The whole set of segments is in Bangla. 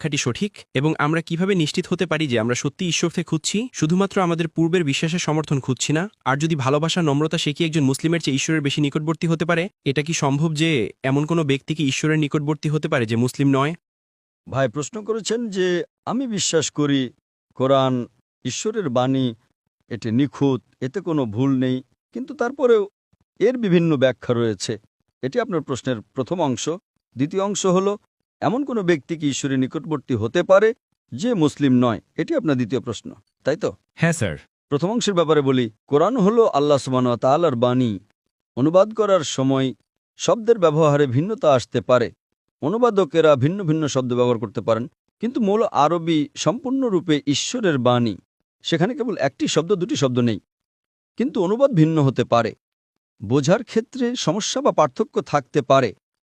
ব্যাখ্যাটি সঠিক এবং আমরা কিভাবে নিশ্চিত হতে পারি যে আমরা সত্যি ঈশ্বরকে খুঁজছি, শুধুমাত্র আমাদের পূর্বের বিশ্বাসের সমর্থন খুঁজছি না? আর যদি ভালোবাসা নম্রতা সে কি একজন মুসলিমের চেয়ে ঈশ্বরের বেশি নিকটবর্তী হতে পারে? এটা কি সম্ভব যে এমন কোনো ব্যক্তি কি ঈশ্বরের নিকটবর্তী হতে পারে যে মুসলিম নয়? ভাই প্রশ্ন করেছেন যে আমি বিশ্বাস করি কোরআন ঈশ্বরের বাণী, এটি নিখুঁত, এতে কোনো ভুল নেই, কিন্তু তারপরেও এর বিভিন্ন ব্যাখ্যা রয়েছে। এটি আপনার প্রশ্নের প্রথম অংশ। দ্বিতীয় অংশ হলো এমন কোনো ব্যক্তি কি ঈশ্বরের নিকটবর্তী হতে পারে যে মুসলিম নয়? এটি আপনার দ্বিতীয় প্রশ্ন, তাই তো? হ্যাঁ স্যার। প্রথম অংশের ব্যাপারে বলি, কোরআন হলো আল্লাহ সুবহানাহু ওয়া তাআলার বাণী। অনুবাদ করার সময় শব্দের ব্যবহারে ভিন্নতা আসতে পারে, অনুবাদকেরা ভিন্ন ভিন্ন শব্দ ব্যবহার করতে পারেন, কিন্তু মূল আরবি সম্পূর্ণরূপে ঈশ্বরের বাণী। সেখানে কেবল একটি শব্দ, দুটি শব্দ নেই, কিন্তু অনুবাদ ভিন্ন হতে পারে। বোঝার ক্ষেত্রে সমস্যা বা পার্থক্য থাকতে পারে,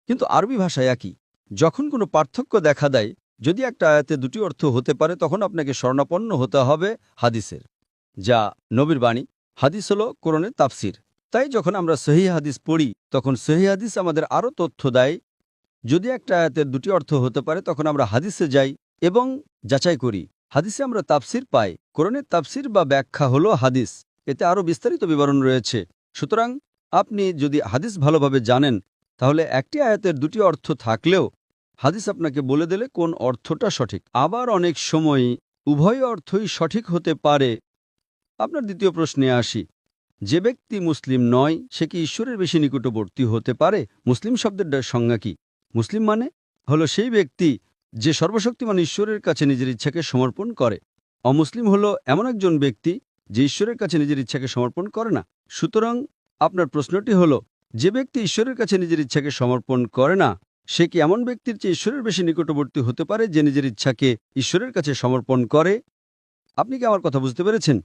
কিন্তু আরবি ভাষায় একই। যখন কোনো পার্থক্য দেখা দেয়, যদি একটা আয়াতে দুটি অর্থ হতে পারে, তখন আপনাকে শরণাপন্ন হতে হবে হাদিসের, যা নবীর বাণী। হাদিস হলো কোরআনের তাফসির। তাই যখন আমরা সহিহ হাদিস পড়ি, তখন সহিহ হাদিস আমাদের আরও তথ্য দেয়। যদি একটা আয়াতের দুটি অর্থ হতে পারে, তখন আমরা হাদিসে যাই এবং যাচাই করি। হাদিসে আমরা তাফসির পাই। কোরআনের তাফসির বা ব্যাখ্যা হলো হাদিস, এতে আরও বিস্তারিত বিবরণ রয়েছে। সুতরাং আপনি যদি হাদিস ভালোভাবে জানেন, তাহলে একটি আয়াতের দুটি অর্থ থাকলেও হাদিস আপনাকে বলে দিলে কোন অর্থটা সঠিক। আবার অনেক সময় উভয় অর্থই সঠিক হতে পারে। আপনার দ্বিতীয় প্রশ্নে আসি, যে ব্যক্তি মুসলিম নয় সে কি ঈশ্বরের বেশি নিকটবর্তী হতে পারে? মুসলিম শব্দের সংজ্ঞা কি? মুসলিম মানে হলো সেই ব্যক্তি যে সর্বশক্তিমান ঈশ্বরের কাছে নিজের ইচ্ছাকে সমর্পণ করে। অমুসলিম হলো এমন একজন ব্যক্তি যে ঈশ্বরের কাছে নিজের ইচ্ছাকে সমর্পণ করে না। সুতরাং আপনার প্রশ্নটি হলো, যে ব্যক্তি ঈশ্বরের কাছে নিজের ইচ্ছাকে সমর্পণ করে না, সে কি এমন ব্যক্তির চেয়ে ঈশ্বরের বেশি নিকটবর্তী হতে পারে যে নিজের ইচ্ছাকে ঈশ্বরের কাছে সমর্পণ করে? আপনি কি আমার কথা বুঝতে পেরেছেন?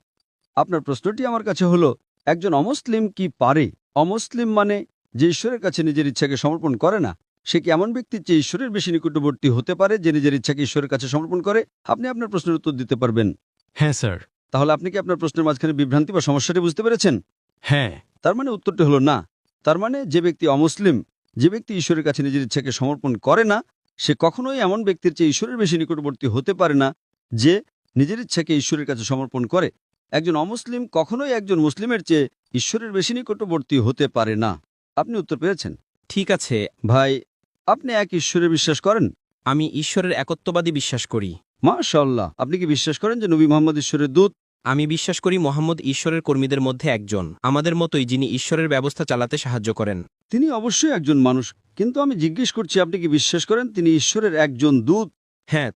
আপনার প্রশ্নটি আমার কাছে হলো, একজন অমুসলিম কি পারে? অমুসলিম মানে যে ঈশ্বরের কাছে নিজের ইচ্ছাকে সমর্পণ করে না, সে কি এমন ব্যক্তির চেয়ে ঈশ্বরের বেশি নিকটবর্তী হতে পারে যে নিজের ইচ্ছাকে ঈশ্বরের কাছে সমর্পণ করে? আপনি আপনার প্রশ্নের উত্তর দিতে পারবেন? হ্যাঁ স্যার। তাহলে আপনি কি আপনার প্রশ্নের মাঝখানে বিভ্রান্তি বা সমস্যাটি বুঝতে পেরেছেন? হ্যাঁ। তার মানে উত্তরটি হলো না। তার মানে যে ব্যক্তি অমুসলিম, যে ব্যক্তি ঈশ্বরের কাছে নিজের ইচ্ছাকে সমর্পণ করে না, সে কখনোই এমন ব্যক্তির চেয়ে ঈশ্বরের বেশি নিকটবর্তী হতে পারে না যে নিজের ইচ্ছাকে ঈশ্বরের কাছে সমর্পণ করে। একজন অমুসলিম কখনোই একজন মুসলিমের চেয়ে ঈশ্বরের বেশি নিকটবর্তী হতে পারে না। আপনি উত্তর পেয়েছেন? ঠিক আছে। ভাই, আপনি এক ঈশ্বরে বিশ্বাস করেন? আমি ঈশ্বরের একত্ববাদী বিশ্বাস করি। মাশাআল্লাহ। আপনি কি বিশ্বাস করেন যে নবী মুহাম্মদ ঈশ্বরের দূত? আমি বিশ্বাস করি মোহাম্মদ ঈশ্বরের কর্মীদের মধ্যে একজন, আমাদের মতোই, যিনি ঈশ্বরের ব্যবস্থা চালাতে সাহায্য করেন। তিনি অবশ্যই একজন মানুষ, কিন্তু আমি জিজ্ঞেস করছি, আপনি কি বিশ্বাস করেন তিনি ঈশ্বরের একজন দূত? হ্যাঁ,